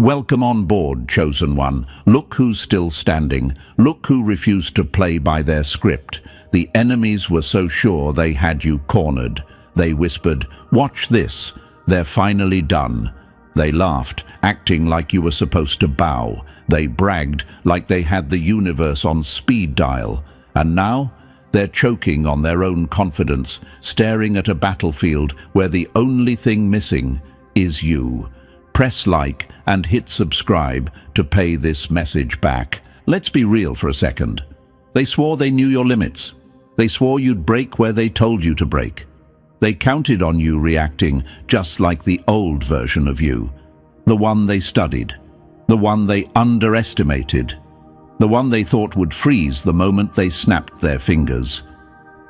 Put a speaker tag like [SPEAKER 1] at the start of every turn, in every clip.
[SPEAKER 1] Welcome on board, Chosen One. Look who's still standing. Look who refused to play by their script. The enemies were so sure they had you cornered. They whispered, "Watch this. They're finally done." They laughed, acting like you were supposed to bow. They bragged like they had the universe on speed dial. And now, they're choking on their own confidence, staring at a battlefield where the only thing missing is you. Press like and hit subscribe to pay this message back. Let's be real for a second. They swore they knew your limits. They swore you'd break where they told you to break. They counted on you reacting just like the old version of you. The one they studied. The one they underestimated. The one they thought would freeze the moment they snapped their fingers.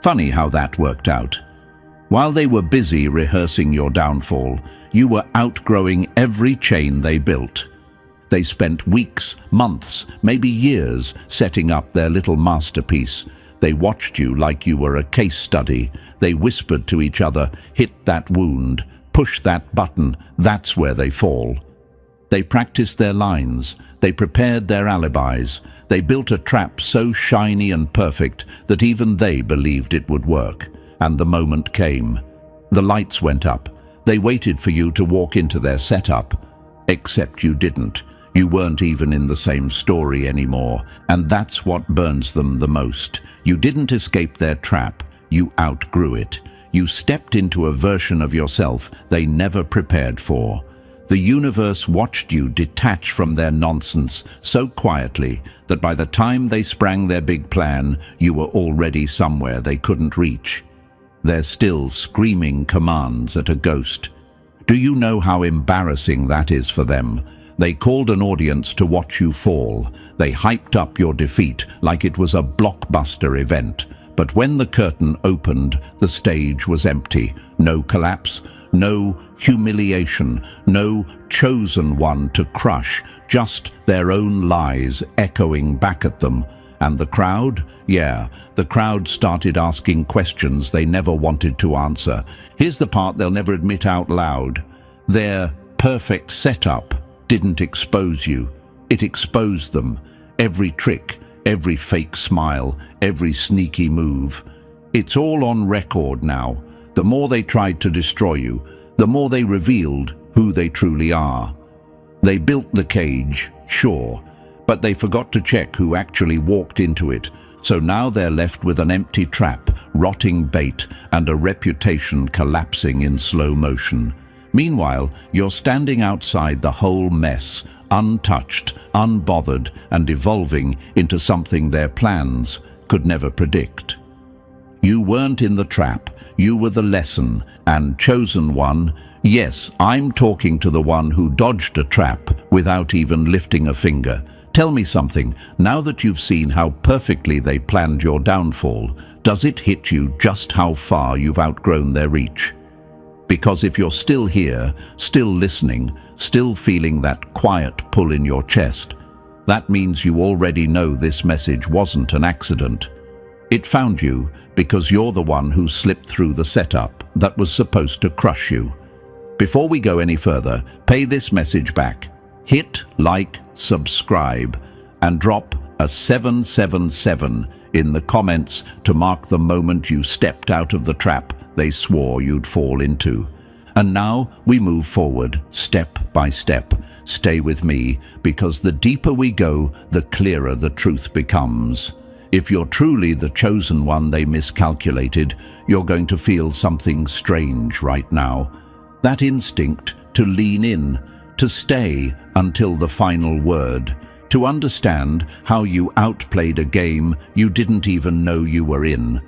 [SPEAKER 1] Funny how that worked out. While they were busy rehearsing your downfall, you were outgrowing every chain they built. They spent weeks, months, maybe years setting up their little masterpiece. They watched you like you were a case study. They whispered to each other, "Hit that wound, push that button, that's where they fall." They practiced their lines. They prepared their alibis. They built a trap so shiny and perfect that even they believed it would work. And the moment came. The lights went up. They waited for you to walk into their setup. Except you didn't. You weren't even in the same story anymore. And that's what burns them the most. You didn't escape their trap. You outgrew it. You stepped into a version of yourself they never prepared for. The universe watched you detach from their nonsense so quietly that by the time they sprang their big plan, you were already somewhere they couldn't reach. They're still screaming commands at a ghost. Do you know how embarrassing that is for them? They called an audience to watch you fall. They hyped up your defeat like it was a blockbuster event. But when the curtain opened, the stage was empty. No collapse, no humiliation, no chosen one to crush, just their own lies echoing back at them. And the crowd? Yeah, the crowd started asking questions they never wanted to answer. Here's the part they'll never admit out loud. Their perfect setup didn't expose you. It exposed them. Every trick, every fake smile, every sneaky move. It's all on record now. The more they tried to destroy you, the more they revealed who they truly are. They built the cage, sure, but they forgot to check who actually walked into it. So now they're left with an empty trap, rotting bait, and a reputation collapsing in slow motion. Meanwhile, you're standing outside the whole mess, untouched, unbothered, and evolving into something their plans could never predict. You weren't in the trap, you were the lesson, and Chosen One, yes, I'm talking to the one who dodged a trap without even lifting a finger. Tell me something, now that you've seen how perfectly they planned your downfall, does it hit you just how far you've outgrown their reach? Because if you're still here, still listening, still feeling that quiet pull in your chest, that means you already know this message wasn't an accident. It found you because you're the one who slipped through the setup that was supposed to crush you. Before we go any further, pay this message back. Hit like, subscribe, and drop a 777 in the comments to mark the moment you stepped out of the trap they swore you'd fall into. And now we move forward, step by step. Stay with me, because the deeper we go, the clearer the truth becomes. If you're truly the chosen one they miscalculated, you're going to feel something strange right now. That instinct to lean in, to stay until the final word, to understand how you outplayed a game you didn't even know you were in.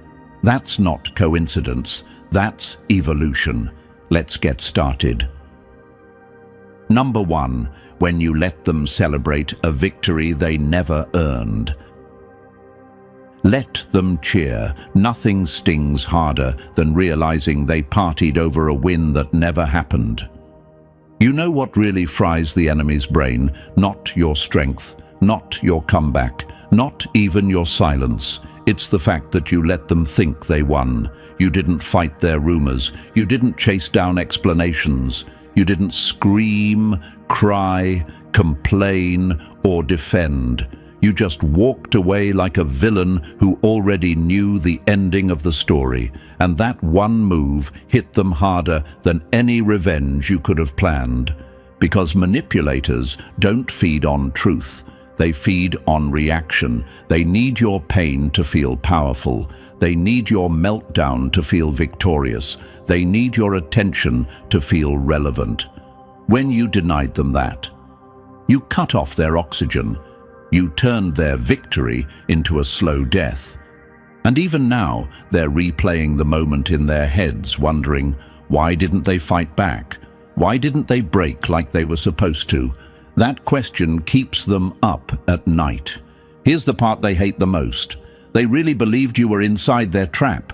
[SPEAKER 1] That's not coincidence, that's evolution. Let's get started. Number 1, when you let them celebrate a victory they never earned. Let them cheer. Nothing stings harder than realizing they partied over a win that never happened. You know what really fries the enemy's brain? Not your strength, not your comeback, not even your silence. It's the fact that you let them think they won. You didn't fight their rumors. You didn't chase down explanations. You didn't scream, cry, complain, or defend. You just walked away like a villain who already knew the ending of the story, and that one move hit them harder than any revenge you could have planned. Because manipulators don't feed on truth. They feed on reaction. They need your pain to feel powerful. They need your meltdown to feel victorious. They need your attention to feel relevant. When you denied them that, you cut off their oxygen. You turned their victory into a slow death. And even now, they're replaying the moment in their heads, wondering, why didn't they fight back? Why didn't they break like they were supposed to? That question keeps them up at night. Here's the part they hate the most. They really believed you were inside their trap.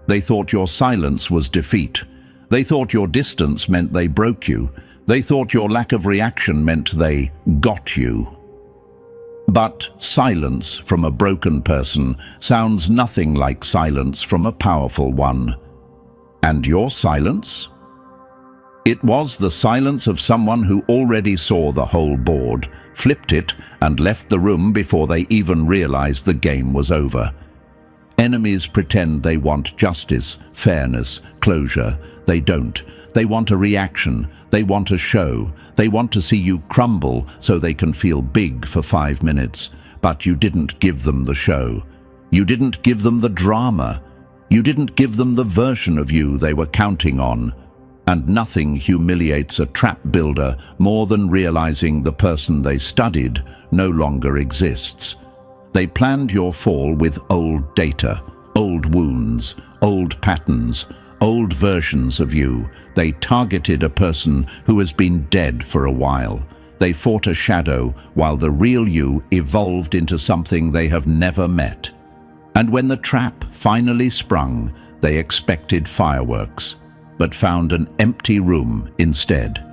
[SPEAKER 1] They thought your silence was defeat. They thought your distance meant they broke you. They thought your lack of reaction meant they got you. But silence from a broken person sounds nothing like silence from a powerful one. And your silence? It was the silence of someone who already saw the whole board, flipped it, and left the room before they even realized the game was over. Enemies pretend they want justice, fairness, closure. They don't. They want a reaction. They want a show. They want to see you crumble so they can feel big for 5 minutes. But you didn't give them the show. You didn't give them the drama. You didn't give them the version of you they were counting on. And nothing humiliates a trap builder more than realizing the person they studied no longer exists. They planned your fall with old data, old wounds, old patterns, old versions of you. They targeted a person who has been dead for a while. They fought a shadow while the real you evolved into something they have never met. And when the trap finally sprung, they expected fireworks, but found an empty room instead.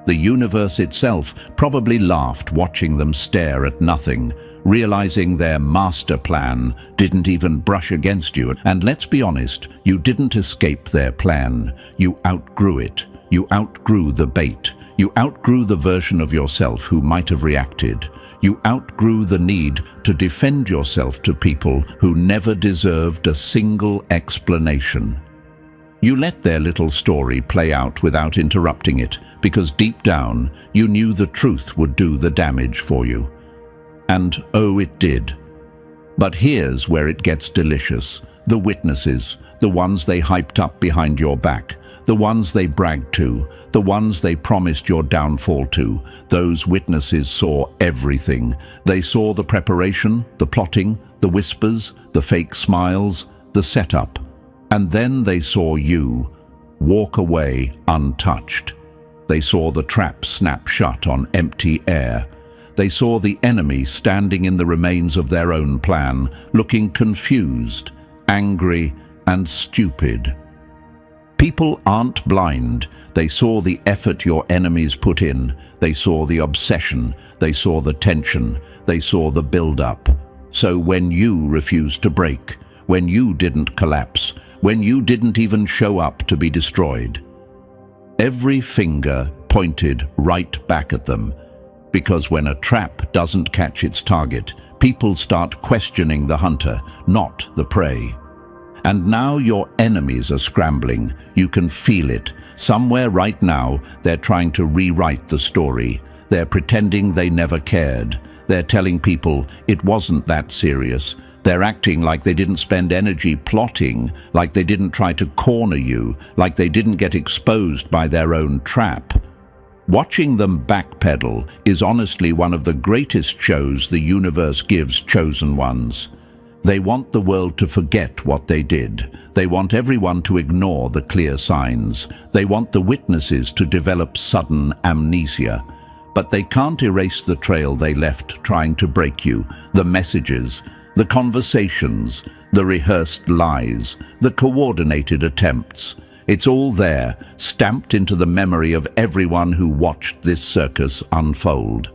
[SPEAKER 1] The universe itself probably laughed watching them stare at nothing, realizing their master plan didn't even brush against you. And let's be honest, you didn't escape their plan. You outgrew it. You outgrew the bait. You outgrew the version of yourself who might have reacted. You outgrew the need to defend yourself to people who never deserved a single explanation. You let their little story play out without interrupting it, because deep down, you knew the truth would do the damage for you. And oh, it did. But here's where it gets delicious. The witnesses, the ones they hyped up behind your back, the ones they bragged to, the ones they promised your downfall to, those witnesses saw everything. They saw the preparation, the plotting, the whispers, the fake smiles, the setup. And then they saw you walk away untouched. They saw the trap snap shut on empty air. They saw the enemy standing in the remains of their own plan, looking confused, angry, and stupid. People aren't blind. They saw the effort your enemies put in. They saw the obsession. They saw the tension. They saw the build-up. So when you refused to break, when you didn't collapse, when you didn't even show up to be destroyed, every finger pointed right back at them. Because when a trap doesn't catch its target, people start questioning the hunter, not the prey. And now your enemies are scrambling. You can feel it. Somewhere right now, they're trying to rewrite the story. They're pretending they never cared. They're telling people it wasn't that serious. They're acting like they didn't spend energy plotting, like they didn't try to corner you, like they didn't get exposed by their own trap. Watching them backpedal is honestly one of the greatest shows the universe gives chosen ones. They want the world to forget what they did. They want everyone to ignore the clear signs. They want the witnesses to develop sudden amnesia. But they can't erase the trail they left trying to break you, the messages, the conversations, the rehearsed lies, the coordinated attempts. It's all there, stamped into the memory of everyone who watched this circus unfold.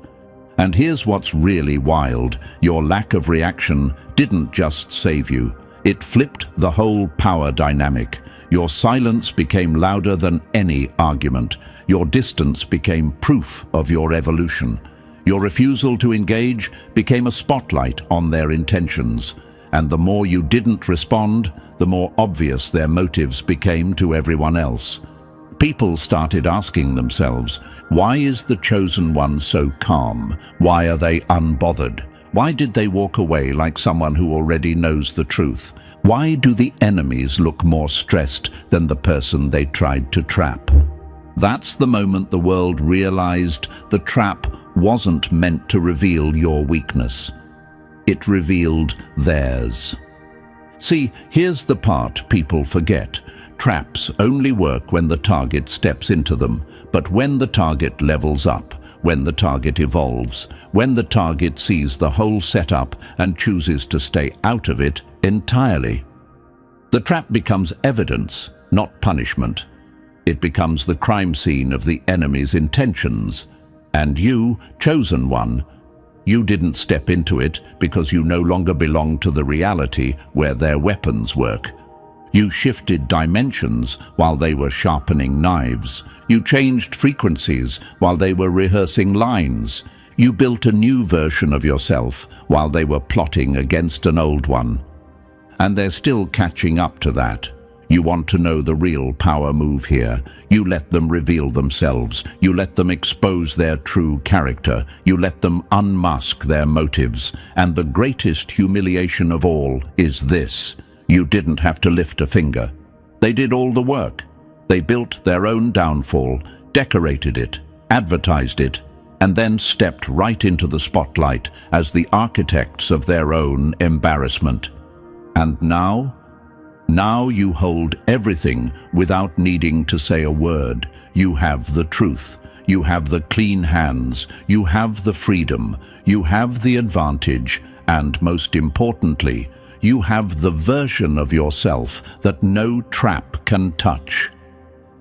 [SPEAKER 1] And here's what's really wild. Your lack of reaction didn't just save you. It flipped the whole power dynamic. Your silence became louder than any argument. Your distance became proof of your evolution. Your refusal to engage became a spotlight on their intentions, and the more you didn't respond, the more obvious their motives became to everyone else. People started asking themselves, why is the chosen one so calm? Why are they unbothered? Why did they walk away like someone who already knows the truth? Why do the enemies look more stressed than the person they tried to trap? That's the moment the world realized the trap wasn't meant to reveal your weakness. It revealed theirs. See, here's the part people forget. Traps only work when the target steps into them, but when the target levels up, when the target evolves, when the target sees the whole setup and chooses to stay out of it entirely. The trap becomes evidence, not punishment. It becomes the crime scene of the enemy's intentions. And you, chosen one, you didn't step into it because you no longer belong to the reality where their weapons work. You shifted dimensions while they were sharpening knives. You changed frequencies while they were rehearsing lines. You built a new version of yourself while they were plotting against an old one. And they're still catching up to that. You want to know the real power move here. You let them reveal themselves. You let them expose their true character. You let them unmask their motives. And the greatest humiliation of all is this. You didn't have to lift a finger. They did all the work. They built their own downfall, decorated it, advertised it, and then stepped right into the spotlight as the architects of their own embarrassment. And now you hold everything without needing to say a word. You have the truth. You have the clean hands. You have the freedom. You have the advantage. And most importantly, you have the version of yourself that no trap can touch.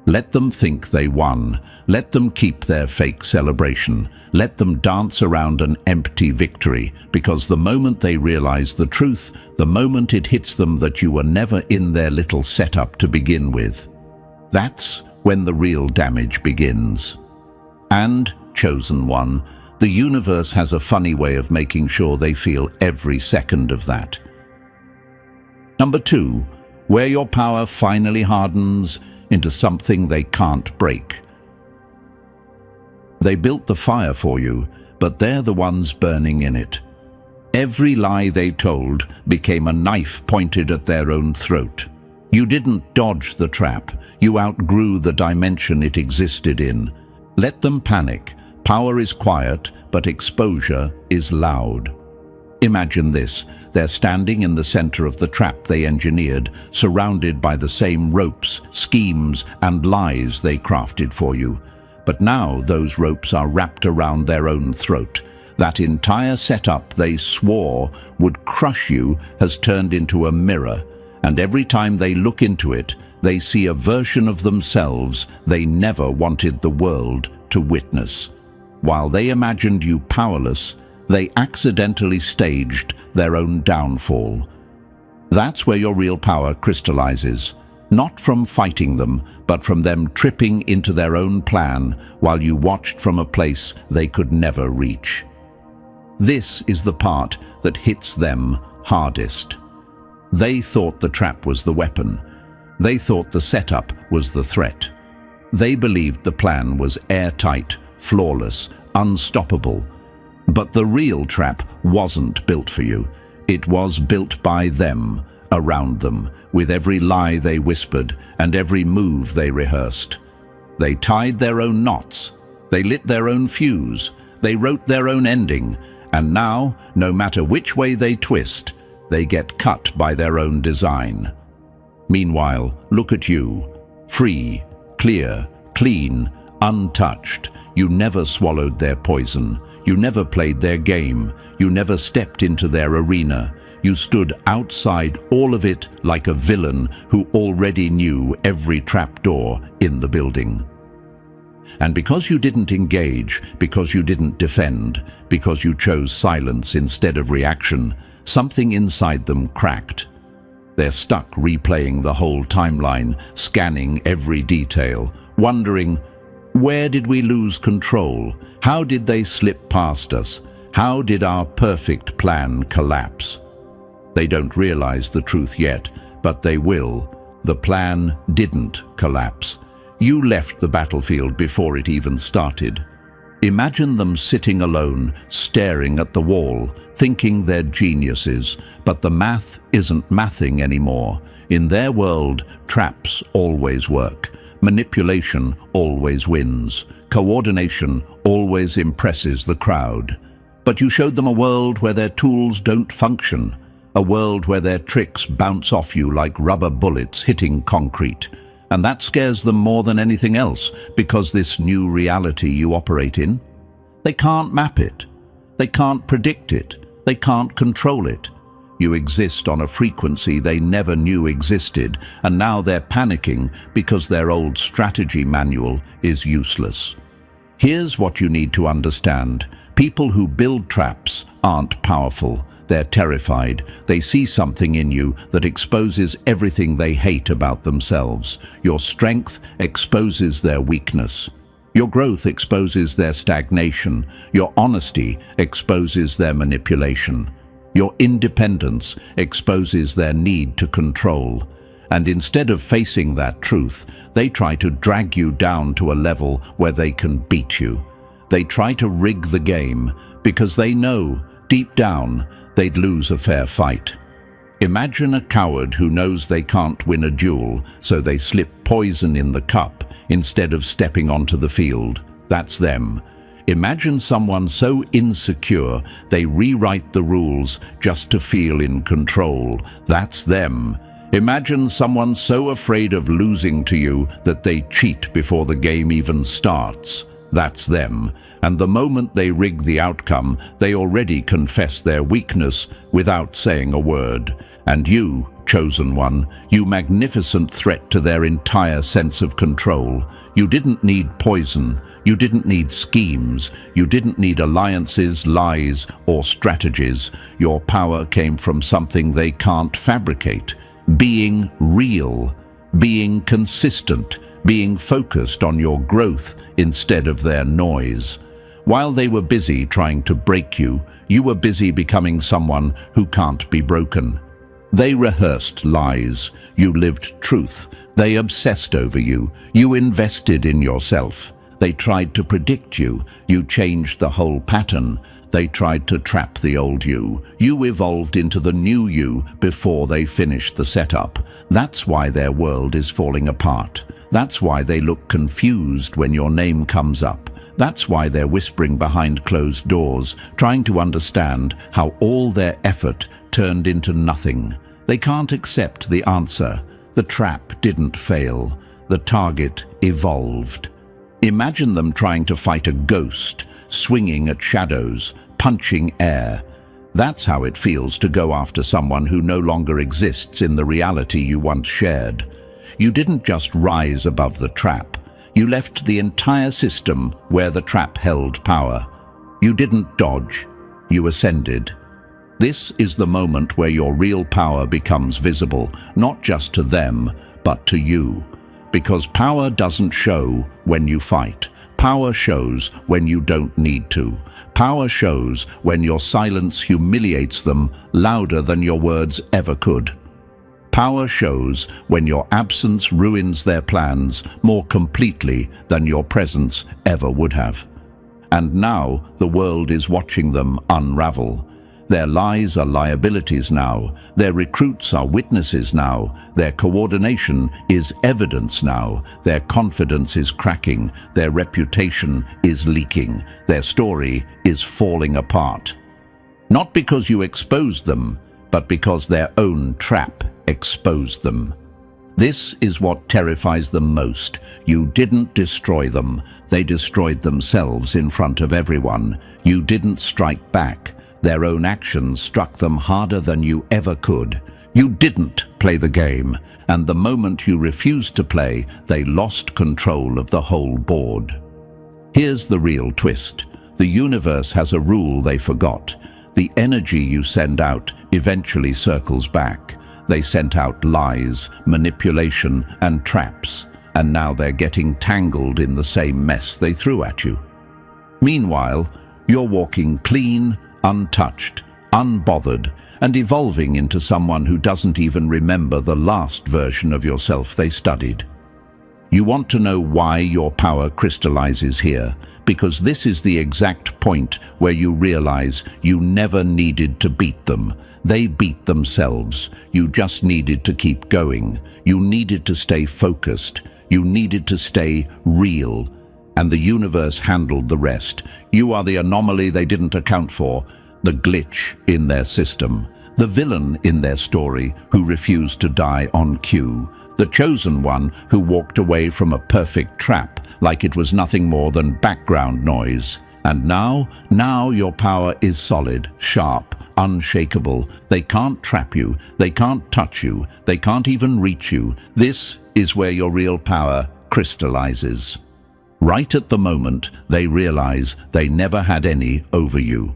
[SPEAKER 1] Let them think they won. Let them keep their fake celebration. Let them dance around an empty victory, because the moment they realize the truth, the moment it hits them that you were never in their little setup to begin with, that's when the real damage begins. And, chosen one, the universe has a funny way of making sure they feel every second of that. Number 2, where your power finally hardens into something they can't break. They built the fire for you, but they're the ones burning in it. Every lie they told became a knife pointed at their own throat. You didn't dodge the trap. You outgrew the dimension it existed in. Let them panic. Power is quiet, but exposure is loud. Imagine this. They're standing in the center of the trap they engineered, surrounded by the same ropes, schemes, and lies they crafted for you. But now those ropes are wrapped around their own throat. That entire setup they swore would crush you has turned into a mirror, and every time they look into it, they see a version of themselves they never wanted the world to witness. While they imagined you powerless, they accidentally staged their own downfall. That's where your real power crystallizes, not from fighting them, but from them tripping into their own plan while you watched from a place they could never reach. This is the part that hits them hardest. They thought the trap was the weapon. They thought the setup was the threat. They believed the plan was airtight, flawless, unstoppable. But the real trap wasn't built for you. It was built by them, around them, with every lie they whispered and every move they rehearsed. They tied their own knots. They lit their own fuse. They wrote their own ending. And now, no matter which way they twist, they get cut by their own design. Meanwhile, look at you. Free, clear, clean, untouched. You never swallowed their poison. You never played their game. You never stepped into their arena. You stood outside all of it like a villain who already knew every trapdoor in the building. And because you didn't engage, because you didn't defend, because you chose silence instead of reaction, something inside them cracked. They're stuck replaying the whole timeline, scanning every detail, wondering, where did we lose control? How did they slip past us? How did our perfect plan collapse? They don't realize the truth yet, but they will. The plan didn't collapse. You left the battlefield before it even started. Imagine them sitting alone, staring at the wall, thinking they're geniuses, but the math isn't mathing anymore. In their world, traps always work. Manipulation always wins. Coordination always impresses the crowd. But you showed them a world where their tools don't function, a world where their tricks bounce off you like rubber bullets hitting concrete. And that scares them more than anything else, because this new reality you operate in, they can't map it. They can't predict it. They can't control it. You exist on a frequency they never knew existed, and now they're panicking because their old strategy manual is useless. Here's what you need to understand. People who build traps aren't powerful. They're terrified. They see something in you that exposes everything they hate about themselves. Your strength exposes their weakness. Your growth exposes their stagnation. Your honesty exposes their manipulation. Your independence exposes their need to control. And instead of facing that truth, they try to drag you down to a level where they can beat you. They try to rig the game because they know, deep down, they'd lose a fair fight. Imagine a coward who knows they can't win a duel, so they slip poison in the cup instead of stepping onto the field. That's them. Imagine someone so insecure they rewrite the rules just to feel in control. That's them. Imagine someone so afraid of losing to you that they cheat before the game even starts. That's them. And the moment they rig the outcome, they already confess their weakness without saying a word. And you, chosen one, you magnificent threat to their entire sense of control. You didn't need poison. You didn't need schemes. You didn't need alliances, lies, or strategies. Your power came from something they can't fabricate. Being real, being consistent, being focused on your growth instead of their noise. While they were busy trying to break you, you were busy becoming someone who can't be broken. They rehearsed lies. You lived truth. They obsessed over you. You invested in yourself. They tried to predict you. You changed the whole pattern. They tried to trap the old you. You evolved into the new you before they finished the setup. That's why their world is falling apart. That's why they look confused when your name comes up. That's why they're whispering behind closed doors, trying to understand how all their effort turned into nothing. They can't accept the answer. The trap didn't fail. The target evolved. Imagine them trying to fight a ghost, swinging at shadows, punching air. That's how it feels to go after someone who no longer exists in the reality you once shared. You didn't just rise above the trap. You left the entire system where the trap held power. You didn't dodge. You ascended. This is the moment where your real power becomes visible, not just to them, but to you. Because power doesn't show when you fight. Power shows when you don't need to. Power shows when your silence humiliates them louder than your words ever could. Power shows when your absence ruins their plans more completely than your presence ever would have. And now the world is watching them unravel. Their lies are liabilities now. Their recruits are witnesses now. Their coordination is evidence now. Their confidence is cracking. Their reputation is leaking. Their story is falling apart. Not because you exposed them, but because their own trap exposed them. This is what terrifies them most. You didn't destroy them. They destroyed themselves in front of everyone. You didn't strike back. Their own actions struck them harder than you ever could. You didn't play the game, and the moment you refused to play, they lost control of the whole board. Here's the real twist. The universe has a rule they forgot. The energy you send out eventually circles back. They sent out lies, manipulation, and traps, and now they're getting tangled in the same mess they threw at you. Meanwhile, you're walking clean, untouched, unbothered, and evolving into someone who doesn't even remember the last version of yourself they studied. You want to know why your power crystallizes here, because this is the exact point where you realize you never needed to beat them. They beat themselves. You just needed to keep going. You needed to stay focused. You needed to stay real. And the universe handled the rest. You are the anomaly they didn't account for, the glitch in their system, the villain in their story who refused to die on cue, the chosen one who walked away from a perfect trap like it was nothing more than background noise. And now your power is solid, sharp, unshakable. They can't trap you, they can't touch you, they can't even reach you. This is where your real power crystallizes. Right at the moment they realize they never had any over you.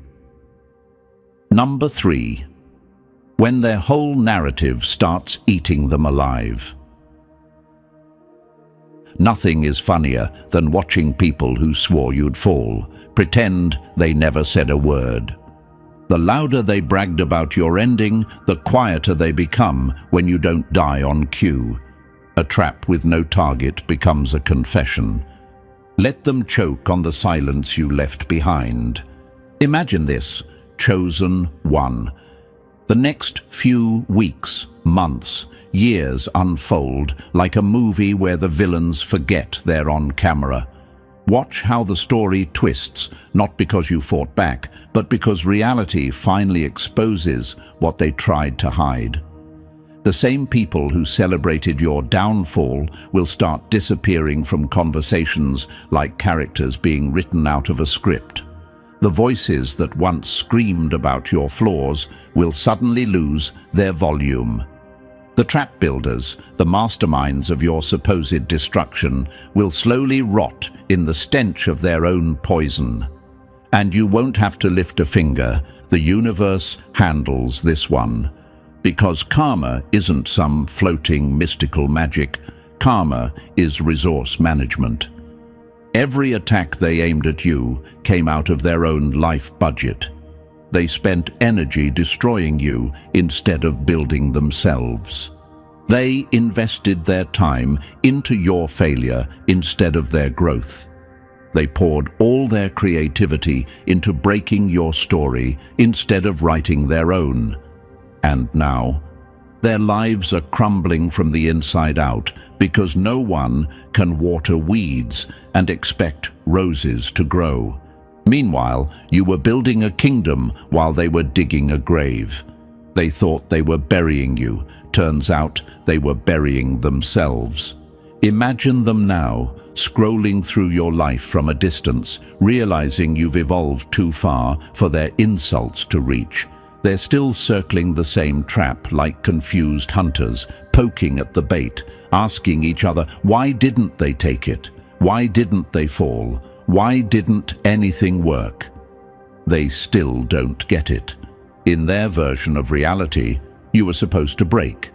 [SPEAKER 1] Number 3. When their whole narrative starts eating them alive. Nothing is funnier than watching people who swore you'd fall pretend they never said a word. The louder they bragged about your ending, the quieter they become when you don't die on cue. A trap with no target becomes a confession. Let them choke on the silence you left behind. Imagine this, chosen one. The next few weeks, months, years unfold like a movie where the villains forget they're on camera. Watch how the story twists, not because you fought back, but because reality finally exposes what they tried to hide. The same people who celebrated your downfall will start disappearing from conversations like characters being written out of a script. The voices that once screamed about your flaws will suddenly lose their volume. The trap builders, the masterminds of your supposed destruction, will slowly rot in the stench of their own poison. And you won't have to lift a finger. The universe handles this one. Because karma isn't some floating mystical magic. Karma is resource management. Every attack they aimed at you came out of their own life budget. They spent energy destroying you instead of building themselves. They invested their time into your failure instead of their growth. They poured all their creativity into breaking your story instead of writing their own. And now, their lives are crumbling from the inside out because no one can water weeds and expect roses to grow. Meanwhile, you were building a kingdom while they were digging a grave. They thought they were burying you. Turns out they were burying themselves. Imagine them now, scrolling through your life from a distance, realizing you've evolved too far for their insults to reach. They're still circling the same trap like confused hunters, poking at the bait, asking each other, why didn't they take it? Why didn't they fall? Why didn't anything work? They still don't get it. In their version of reality, you were supposed to break.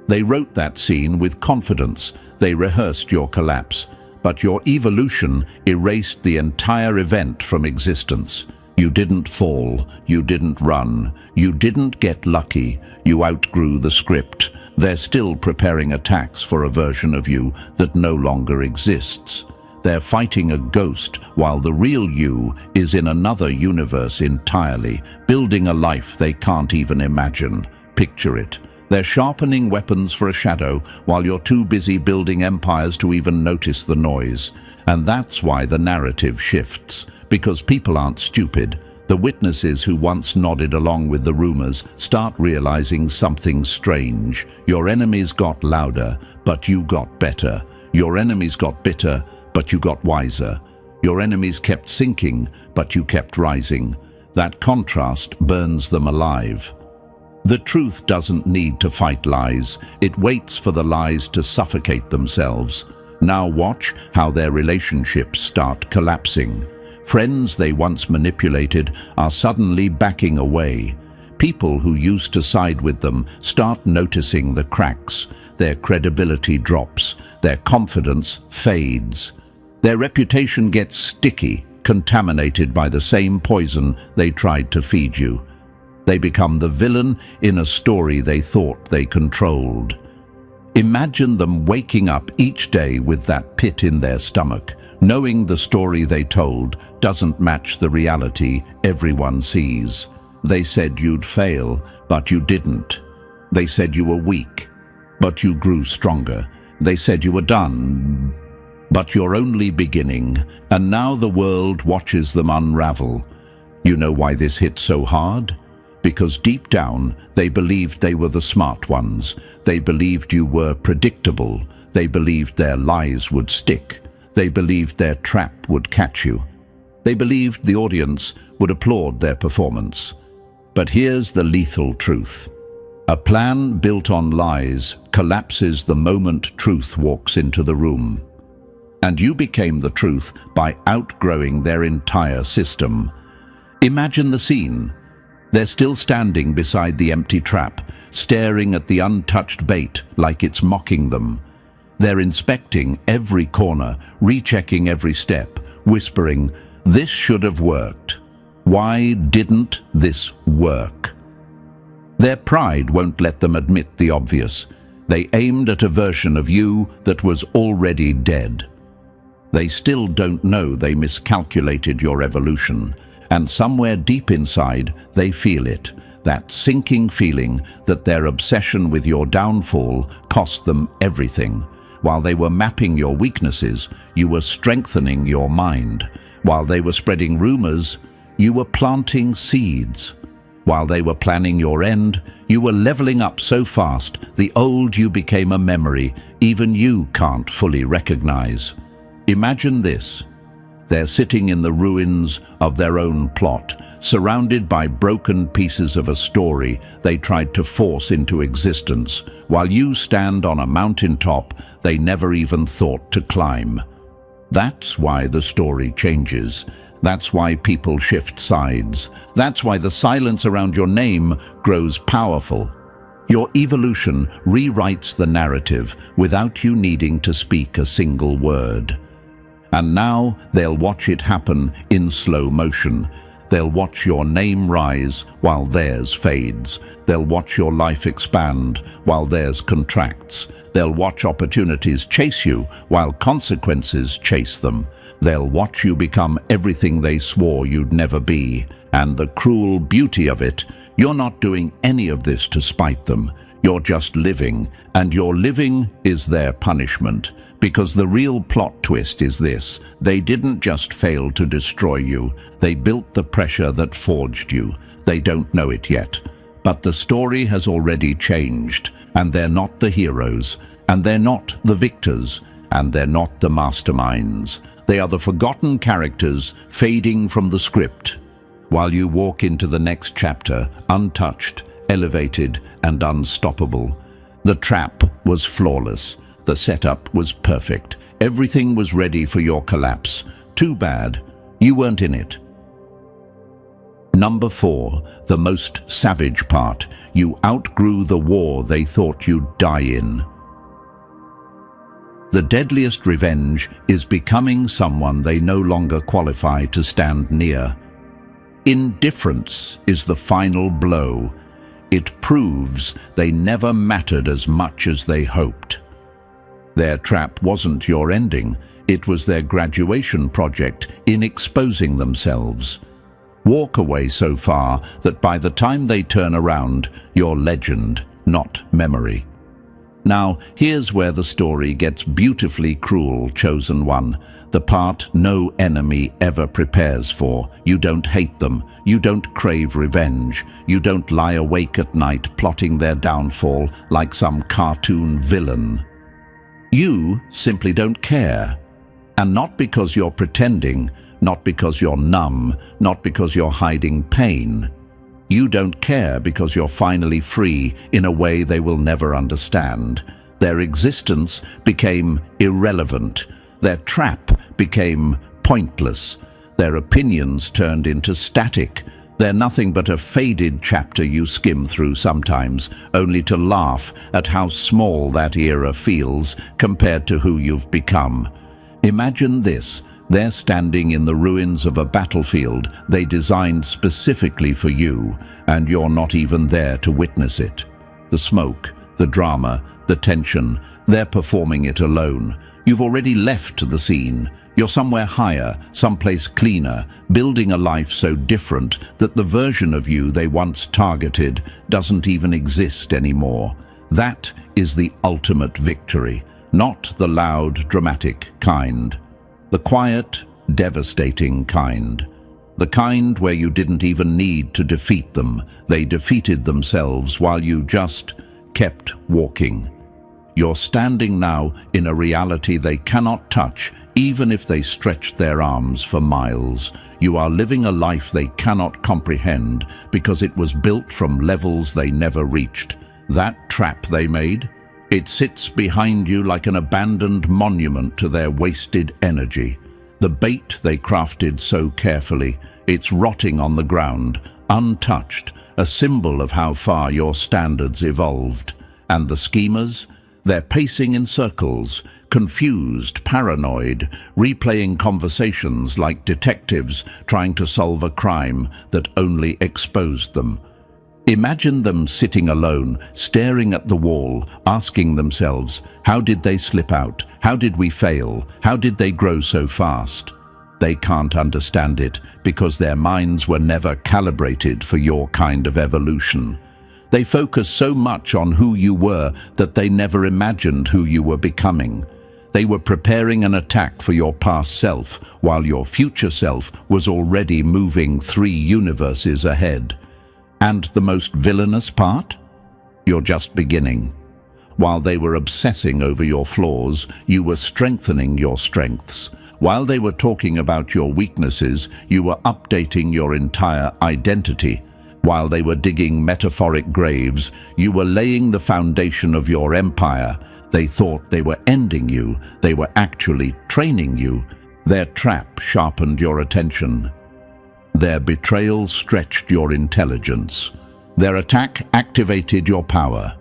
[SPEAKER 1] They wrote that scene with confidence. They rehearsed your collapse. But your evolution erased the entire event from existence. You didn't fall, you didn't run, you didn't get lucky, you outgrew the script. They're still preparing attacks for a version of you that no longer exists. They're fighting a ghost while the real you is in another universe entirely, building a life they can't even imagine. Picture it. They're sharpening weapons for a shadow while you're too busy building empires to even notice the noise. And that's why the narrative shifts. Because people aren't stupid. The witnesses who once nodded along with the rumors start realizing something strange. Your enemies got louder, but you got better. Your enemies got bitter, but you got wiser. Your enemies kept sinking, but you kept rising. That contrast burns them alive. The truth doesn't need to fight lies. It waits for the lies to suffocate themselves. Now watch how their relationships start collapsing. Friends they once manipulated are suddenly backing away. People who used to side with them start noticing the cracks. Their credibility drops. Their confidence fades. Their reputation gets sticky, contaminated by the same poison they tried to feed you. They become the villain in a story they thought they controlled. Imagine them waking up each day with that pit in their stomach, knowing the story they told doesn't match the reality everyone sees. They said you'd fail, but you didn't. They said you were weak, but you grew stronger. They said you were done, but you're only beginning, and now the world watches them unravel. You know why this hit so hard? Because deep down, they believed they were the smart ones. They believed you were predictable. They believed their lies would stick. They believed their trap would catch you. They believed the audience would applaud their performance. But here's the lethal truth. A plan built on lies collapses the moment truth walks into the room. And you became the truth by outgrowing their entire system. Imagine the scene. They're still standing beside the empty trap, staring at the untouched bait like it's mocking them. They're inspecting every corner, rechecking every step, whispering, "This should have worked. Why didn't this work?" Their pride won't let them admit the obvious. They aimed at a version of you that was already dead. They still don't know they miscalculated your evolution. And somewhere deep inside, they feel it, that sinking feeling that their obsession with your downfall cost them everything. While they were mapping your weaknesses, you were strengthening your mind. While they were spreading rumors, you were planting seeds. While they were planning your end, you were leveling up so fast, the old you became a memory even you can't fully recognize. Imagine this. They're sitting in the ruins of their own plot, surrounded by broken pieces of a story they tried to force into existence, while you stand on a mountaintop they never even thought to climb. That's why the story changes. That's why people shift sides. That's why the silence around your name grows powerful. Your evolution rewrites the narrative without you needing to speak a single word. And now they'll watch it happen in slow motion. They'll watch your name rise while theirs fades. They'll watch your life expand while theirs contracts. They'll watch opportunities chase you while consequences chase them. They'll watch you become everything they swore you'd never be. And the cruel beauty of it, you're not doing any of this to spite them. You're just living, and your living is their punishment. Because the real plot twist is this: they didn't just fail to destroy you, they built the pressure that forged you. They don't know it yet. But the story has already changed, and they're not the heroes, and they're not the victors, and they're not the masterminds. They are the forgotten characters fading from the script, while you walk into the next chapter, untouched, elevated, and unstoppable. The trap was flawless. The setup was perfect. Everything was ready for your collapse. Too bad, you weren't in it. Number 4, the most savage part. You outgrew the war they thought you'd die in. The deadliest revenge is becoming someone they no longer qualify to stand near. Indifference is the final blow. It proves they never mattered as much as they hoped. Their trap wasn't your ending, it was their graduation project in exposing themselves. Walk away so far that by the time they turn around, you're legend, not memory. Now, here's where the story gets beautifully cruel, chosen one. The part no enemy ever prepares for. You don't hate them. You don't crave revenge. You don't lie awake at night plotting their downfall like some cartoon villain. You simply don't care. And not because you're pretending, not because you're numb, not because you're hiding pain. You don't care because you're finally free in a way they will never understand. Their existence became irrelevant. Their trap became pointless. Their opinions turned into static. They're nothing but a faded chapter you skim through sometimes, only to laugh at how small that era feels compared to who you've become. Imagine this: They're standing in the ruins of a battlefield they designed specifically for you, and you're not even there to witness it. The smoke, the drama, the tension, they're performing it alone. You've already left the scene. You're somewhere higher, someplace cleaner, building a life so different that the version of you they once targeted doesn't even exist anymore. That is the ultimate victory, not the loud, dramatic kind. The quiet, devastating kind. The kind where you didn't even need to defeat them. They defeated themselves while you just kept walking. You're standing now in a reality they cannot touch, even if they stretched their arms for miles. You are living a life they cannot comprehend because it was built from levels they never reached. That trap they made, it sits behind you like an abandoned monument to their wasted energy. The bait they crafted so carefully, it's rotting on the ground, untouched, a symbol of how far your standards evolved. And the schemers? They're pacing in circles, confused, paranoid, replaying conversations like detectives trying to solve a crime that only exposed them. Imagine them sitting alone, staring at the wall, asking themselves, how did they slip out? How did we fail? How did they grow so fast? They can't understand it because their minds were never calibrated for your kind of evolution. They focus so much on who you were that they never imagined who you were becoming. They were preparing an attack for your past self, while your future self was already moving 3 universes ahead. And the most villainous part? You're just beginning. While they were obsessing over your flaws, you were strengthening your strengths. While they were talking about your weaknesses, you were updating your entire identity. While they were digging metaphoric graves, you were laying the foundation of your empire. They thought they were ending you. They were actually training you. Their trap sharpened your attention. Their betrayal stretched your intelligence. Their attack activated your power.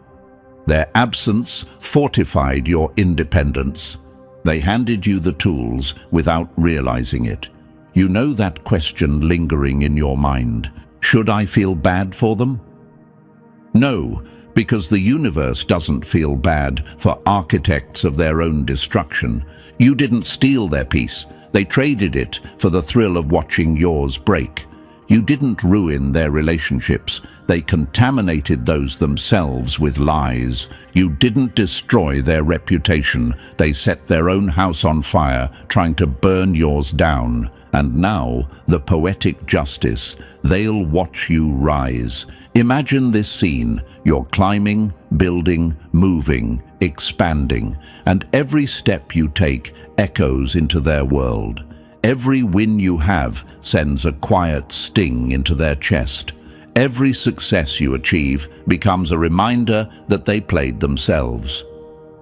[SPEAKER 1] Their absence fortified your independence. They handed you the tools without realizing it. You know that question lingering in your mind. Should I feel bad for them? No, because the universe doesn't feel bad for architects of their own destruction. You didn't steal their peace. They traded it for the thrill of watching yours break. You didn't ruin their relationships. They contaminated those themselves with lies. You didn't destroy their reputation. They set their own house on fire, trying to burn yours down. And now, the poetic justice. They'll watch you rise. Imagine this scene. You're climbing, building, moving, expanding, and every step you take echoes into their world. Every win you have sends a quiet sting into their chest. Every success you achieve becomes a reminder that they played themselves.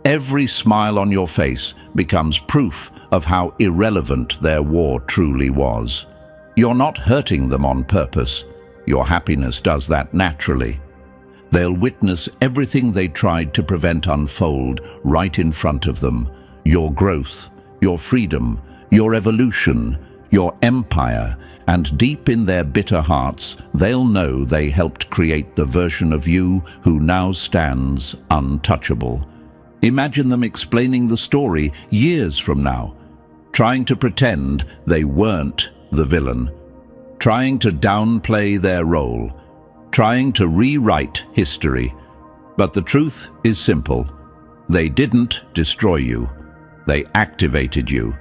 [SPEAKER 1] Every smile on your face becomes proof of how irrelevant their war truly was. You're not hurting them on purpose. Your happiness does that naturally. They'll witness everything they tried to prevent unfold right in front of them. Your growth, your freedom, your evolution, your empire, and deep in their bitter hearts, they'll know they helped create the version of you who now stands untouchable. Imagine them explaining the story years from now, trying to pretend they weren't the villain, trying to downplay their role, trying to rewrite history. But the truth is simple. They didn't destroy you. They activated you.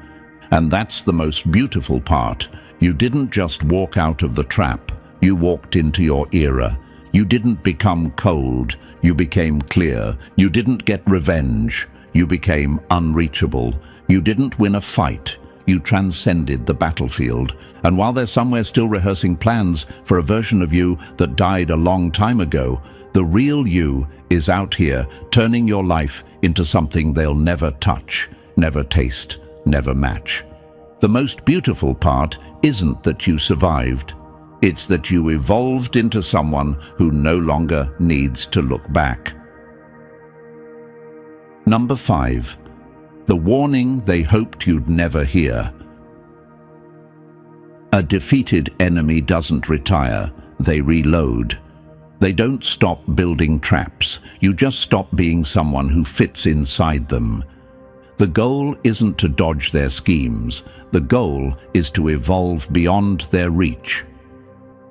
[SPEAKER 1] And that's the most beautiful part. You didn't just walk out of the trap. You walked into your era. You didn't become cold. You became clear. You didn't get revenge. You became unreachable. You didn't win a fight. You transcended the battlefield. And while they're somewhere still rehearsing plans for a version of you that died a long time ago, the real you is out here, turning your life into something they'll never touch, never taste, never match. The most beautiful part isn't that you survived. It's that you evolved into someone who no longer needs to look back. Number 5. The warning they hoped you'd never hear. A defeated enemy doesn't retire, they reload. They don't stop building traps, you just stop being someone who fits inside them. The goal isn't to dodge their schemes, the goal is to evolve beyond their reach.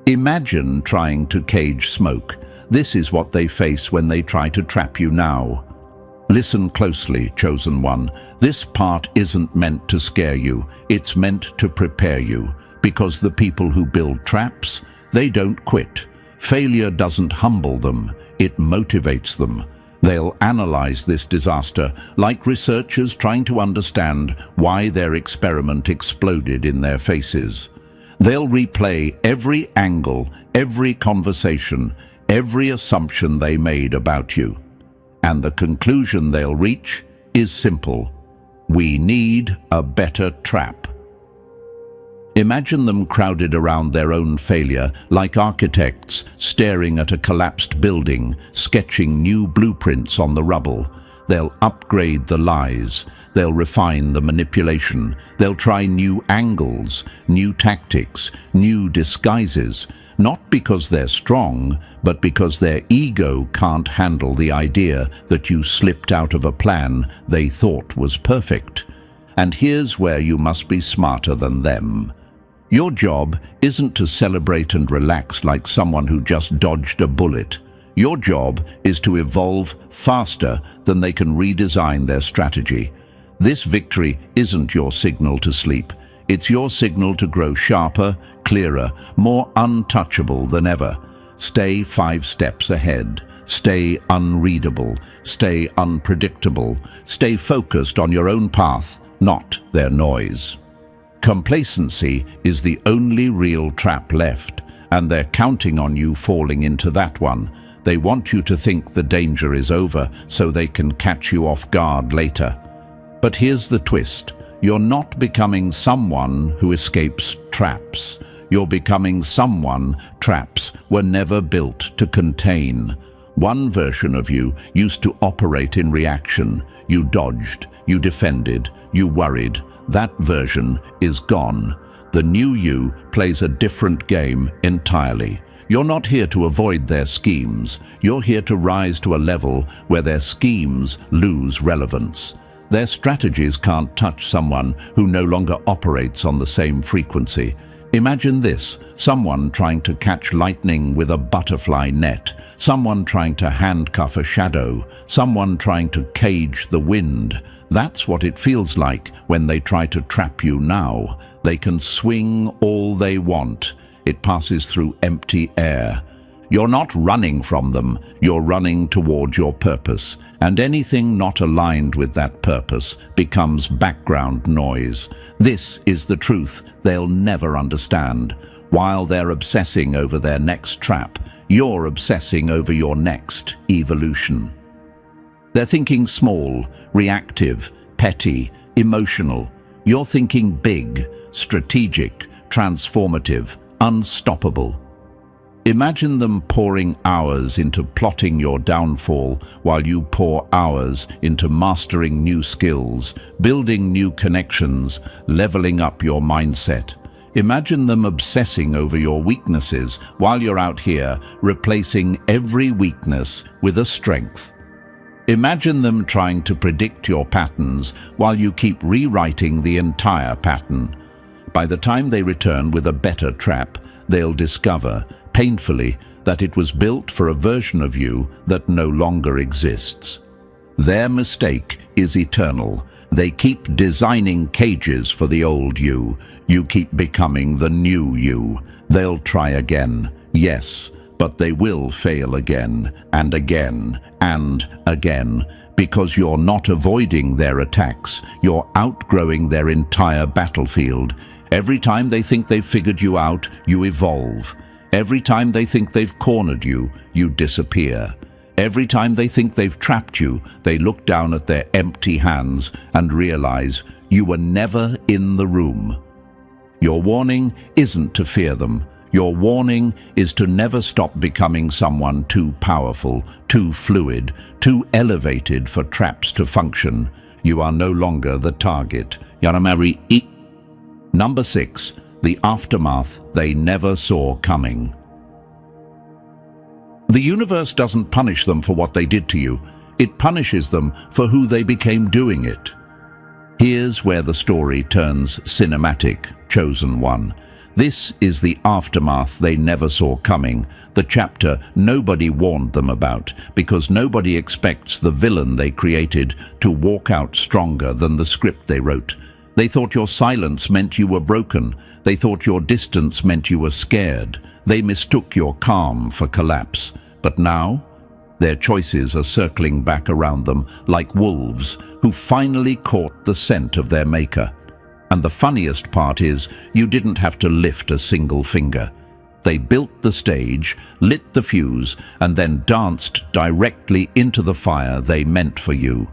[SPEAKER 1] Imagine trying to cage smoke. This is what they face when they try to trap you now. Listen closely, Chosen One. This part isn't meant to scare you, it's meant to prepare you. Because the people who build traps, they don't quit. Failure doesn't humble them, it motivates them. They'll analyze this disaster like researchers trying to understand why their experiment exploded in their faces. They'll replay every angle, every conversation, every assumption they made about you. And the conclusion they'll reach is simple. We need a better trap. Imagine them crowded around their own failure, like architects staring at a collapsed building, sketching new blueprints on the rubble. They'll upgrade the lies, they'll refine the manipulation, they'll try new angles, new tactics, new disguises, not because they're strong, but because their ego can't handle the idea that you slipped out of a plan they thought was perfect. And here's where you must be smarter than them. Your job isn't to celebrate and relax like someone who just dodged a bullet. Your job is to evolve faster than they can redesign their strategy. This victory isn't your signal to sleep. It's your signal to grow sharper, clearer, more untouchable than ever. Stay 5 steps ahead. Stay unreadable. Stay unpredictable. Stay focused on your own path, not their noise. Complacency is the only real trap left, and they're counting on you falling into that one. They want you to think the danger is over so they can catch you off guard later. But here's the twist. You're not becoming someone who escapes traps. You're becoming someone traps were never built to contain. One version of you used to operate in reaction. You dodged, you defended, you worried. That version is gone. The new you plays a different game entirely. You're not here to avoid their schemes. You're here to rise to a level where their schemes lose relevance. Their strategies can't touch someone who no longer operates on the same frequency. Imagine this, someone trying to catch lightning with a butterfly net, someone trying to handcuff a shadow, someone trying to cage the wind. That's what it feels like when they try to trap you now. They can swing all they want. It passes through empty air. You're not running from them, you're running toward your purpose, and anything not aligned with that purpose becomes background noise. This is the truth they'll never understand. While they're obsessing over their next trap, you're obsessing over your next evolution. They're thinking small, reactive, petty, emotional. You're thinking big, strategic, transformative, unstoppable. Imagine them pouring hours into plotting your downfall while you pour hours into mastering new skills, building new connections, leveling up your mindset. Imagine them obsessing over your weaknesses while you're out here replacing every weakness with a strength. Imagine them trying to predict your patterns while you keep rewriting the entire pattern. By the time they return with a better trap, they'll discover, painfully, that it was built for a version of you that no longer exists. Their mistake is eternal. They keep designing cages for the old you. You keep becoming the new you. They'll try again, yes, but they will fail again and again and again, because you're not avoiding their attacks. You're outgrowing their entire battlefield. Every time they think they've figured you out, you evolve. Every time they think they've cornered you, you disappear. Every time they think they've trapped you, they look down at their empty hands and realize you were never in the room. Your warning isn't to fear them. Your warning is to never stop becoming someone too powerful, too fluid, too elevated for traps to function. You are no longer the target. Number 6. the aftermath they never saw coming. The universe doesn't punish them for what they did to you. It punishes them for who they became doing it. Here's where the story turns cinematic, Chosen One. This is the aftermath they never saw coming, the chapter nobody warned them about, because nobody expects the villain they created to walk out stronger than the script they wrote. They thought your silence meant you were broken. They thought your distance meant you were scared. They mistook your calm for collapse. But now, their choices are circling back around them like wolves who finally caught the scent of their maker. And the funniest part is, you didn't have to lift a single finger. They built the stage, lit the fuse, and then danced directly into the fire they meant for you.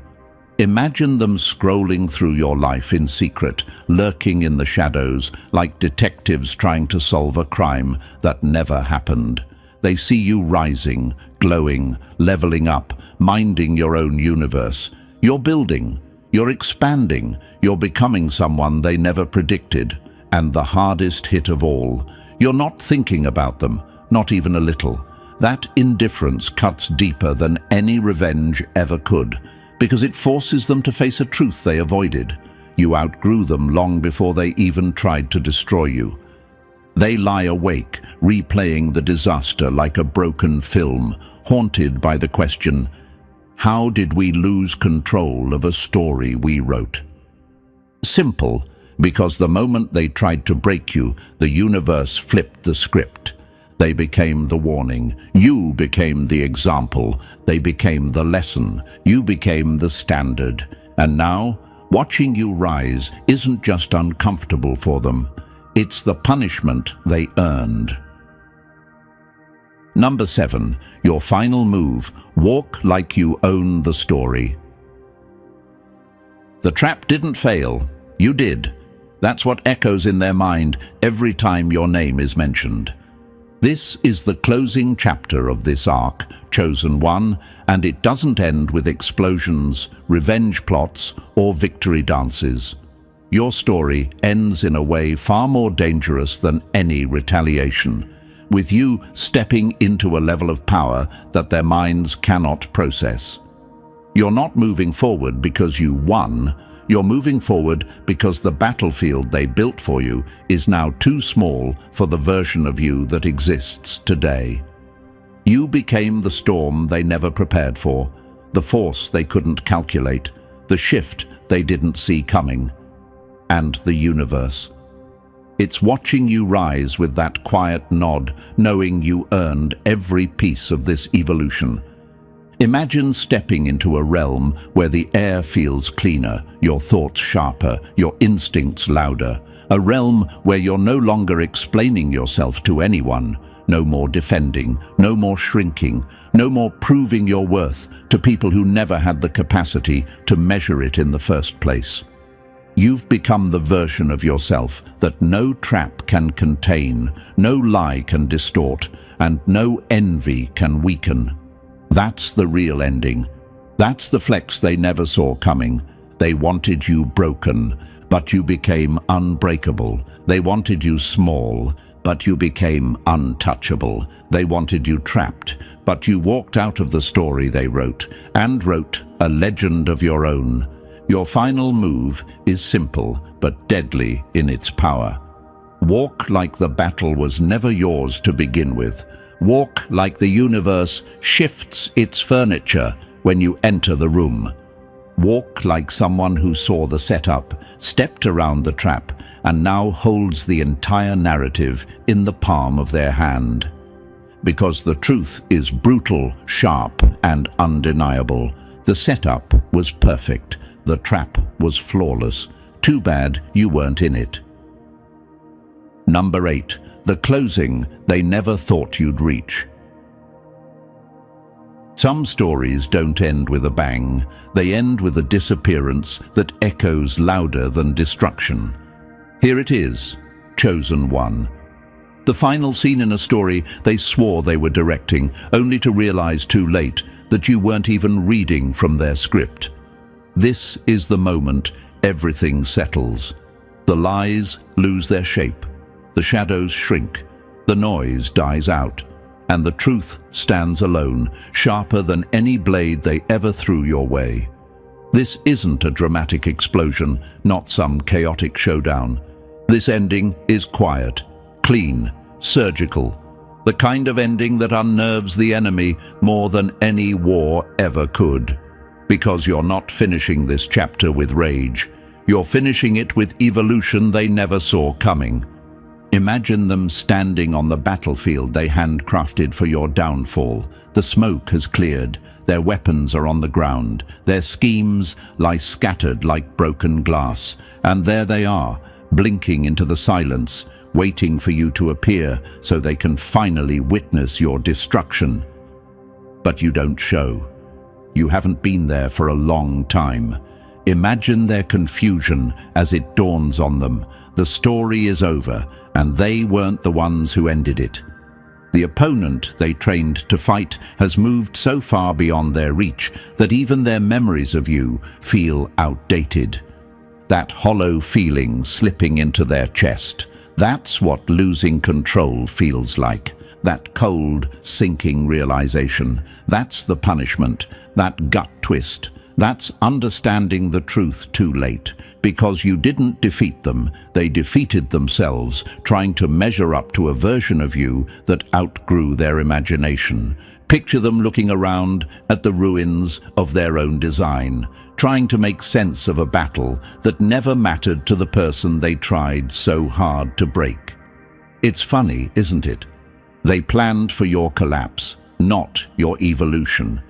[SPEAKER 1] Imagine them scrolling through your life in secret, lurking in the shadows, like detectives trying to solve a crime that never happened. They see you rising, glowing, leveling up, minding your own universe. You're building. You're expanding, you're becoming someone they never predicted. And the hardest hit of all, you're not thinking about them, not even a little. That indifference cuts deeper than any revenge ever could, because it forces them to face a truth they avoided. You outgrew them long before they even tried to destroy you. They lie awake, replaying the disaster like a broken film, haunted by the question, how did we lose control of a story we wrote? Simple, because the moment they tried to break you, the universe flipped the script. They became the warning. You became the example. They became the lesson. You became the standard. And now, watching you rise isn't just uncomfortable for them. It's the punishment they earned. Number 7, your final move, walk like you own the story. The trap didn't fail, you did. That's what echoes in their mind every time your name is mentioned. This is the closing chapter of this arc, Chosen One, and it doesn't end with explosions, revenge plots, or victory dances. Your story ends in a way far more dangerous than any retaliation, with you stepping into a level of power that their minds cannot process. You're not moving forward because you won. You're moving forward because the battlefield they built for you is now too small for the version of you that exists today. You became the storm they never prepared for, the force they couldn't calculate, the shift they didn't see coming, and the universe. It's watching you rise with that quiet nod, knowing you earned every piece of this evolution. Imagine stepping into a realm where the air feels cleaner, your thoughts sharper, your instincts louder. A realm where you're no longer explaining yourself to anyone. No more defending, no more shrinking, no more proving your worth to people who never had the capacity to measure it in the first place. You've become the version of yourself that no trap can contain, no lie can distort, and no envy can weaken. That's the real ending. That's the flex they never saw coming. They wanted you broken, but you became unbreakable. They wanted you small, but you became untouchable. They wanted you trapped, but you walked out of the story they wrote, and wrote a legend of your own. Your final move is simple, but deadly in its power. Walk like the battle was never yours to begin with. Walk like the universe shifts its furniture when you enter the room. Walk like someone who saw the setup, stepped around the trap, and now holds the entire narrative in the palm of their hand. Because the truth is brutal, sharp, and undeniable. The setup was perfect. The trap was flawless. Too bad you weren't in it. Number 8. The closing they never thought you'd reach. Some stories don't end with a bang. They end with a disappearance that echoes louder than destruction. Here it is, Chosen One. The final scene in a story they swore they were directing, only to realize too late that you weren't even reading from their script. This is the moment everything settles. The lies lose their shape. The shadows shrink, the noise dies out, and the truth stands alone, sharper than any blade they ever threw your way. This isn't a dramatic explosion, not some chaotic showdown. This ending is quiet, clean, surgical, the kind of ending that unnerves the enemy more than any war ever could. Because you're not finishing this chapter with rage, you're finishing it with evolution they never saw coming. Imagine them standing on the battlefield they handcrafted for your downfall. The smoke has cleared, their weapons are on the ground, their schemes lie scattered like broken glass, and there they are, blinking into the silence, waiting for you to appear so they can finally witness your destruction. But you don't show. You haven't been there for a long time. Imagine their confusion as it dawns on them. The story is over, and they weren't the ones who ended it. The opponent they trained to fight has moved so far beyond their reach that even their memories of you feel outdated. That hollow feeling slipping into their chest, that's what losing control feels like. That cold, sinking realization. That's the punishment, that gut twist. That's understanding the truth too late. Because you didn't defeat them, they defeated themselves, trying to measure up to a version of you that outgrew their imagination. Picture them looking around at the ruins of their own design, trying to make sense of a battle that never mattered to the person they tried so hard to break. It's funny, isn't it? They planned for your collapse, not your evolution.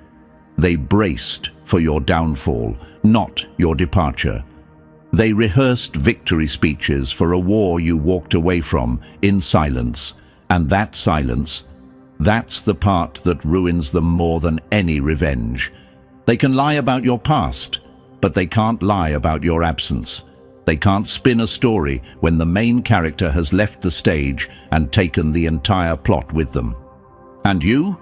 [SPEAKER 1] They braced for your downfall, not your departure. They rehearsed victory speeches for a war you walked away from in silence, and that silence, that's the part that ruins them more than any revenge. They can lie about your past, but they can't lie about your absence. They can't spin a story when the main character has left the stage and taken the entire plot with them. And you're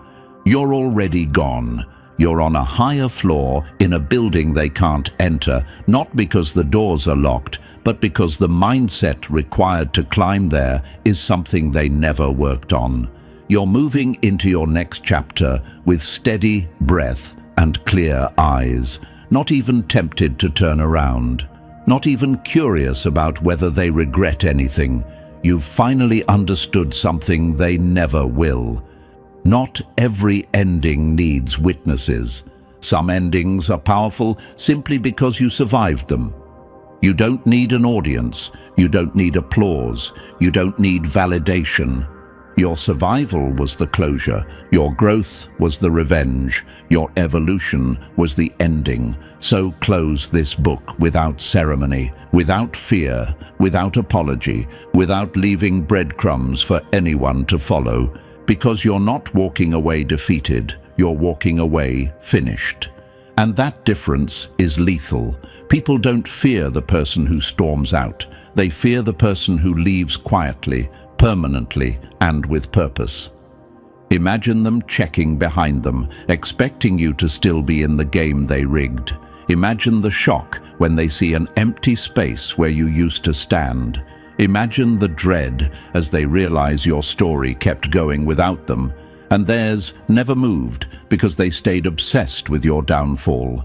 [SPEAKER 1] already gone. You're on a higher floor in a building they can't enter, not because the doors are locked, but because the mindset required to climb there is something they never worked on. You're moving into your next chapter with steady breath and clear eyes, not even tempted to turn around, not even curious about whether they regret anything. You've finally understood something they never will. Not every ending needs witnesses. Some endings are powerful simply because you survived them. You don't need an audience. You don't need applause. You don't need validation. Your survival was the closure. Your growth was the revenge. Your evolution was the ending. So close this book without ceremony, without fear, without apology, without leaving breadcrumbs for anyone to follow. Because you're not walking away defeated, you're walking away finished. And that difference is lethal. People don't fear the person who storms out. They fear the person who leaves quietly, permanently, and with purpose. Imagine them checking behind them, expecting you to still be in the game they rigged. Imagine the shock when they see an empty space where you used to stand. Imagine the dread as they realize your story kept going without them, and theirs never moved because they stayed obsessed with your downfall.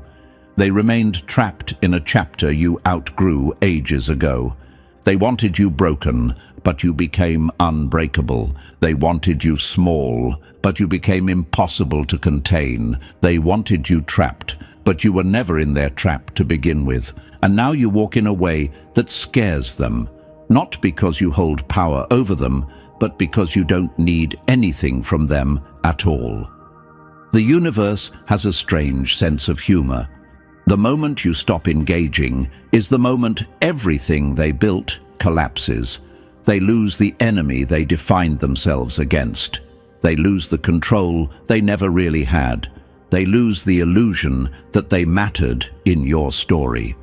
[SPEAKER 1] They remained trapped in a chapter you outgrew ages ago. They wanted you broken, but you became unbreakable. They wanted you small, but you became impossible to contain. They wanted you trapped, but you were never in their trap to begin with. And now you walk in a way that scares them. Not because you hold power over them, but because you don't need anything from them at all. The universe has a strange sense of humor. The moment you stop engaging is the moment everything they built collapses. They lose the enemy they defined themselves against. They lose the control they never really had. They lose the illusion that they mattered in your story.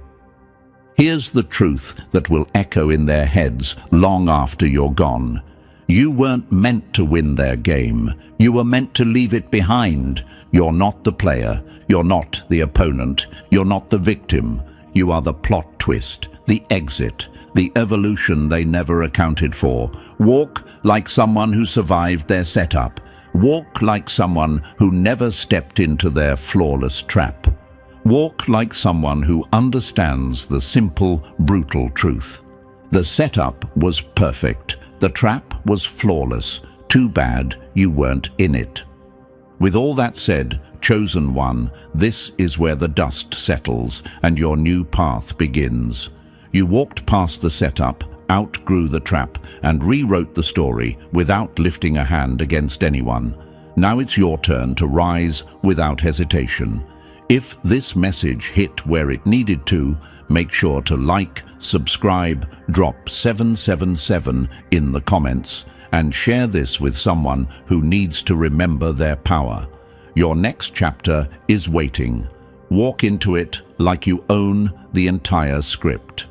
[SPEAKER 1] Here's the truth that will echo in their heads long after you're gone. You weren't meant to win their game. You were meant to leave it behind. You're not the player. You're not the opponent. You're not the victim. You are the plot twist, the exit, the evolution they never accounted for. Walk like someone who survived their setup. Walk like someone who never stepped into their flawless trap. Walk like someone who understands the simple, brutal truth. The setup was perfect. The trap was flawless. Too bad you weren't in it. With all that said, Chosen One, this is where the dust settles and your new path begins. You walked past the setup, outgrew the trap, and rewrote the story without lifting a hand against anyone. Now it's your turn to rise without hesitation. If this message hit where it needed to, make sure to like, subscribe, drop 777 in the comments, and share this with someone who needs to remember their power. Your next chapter is waiting. Walk into it like you own the entire script.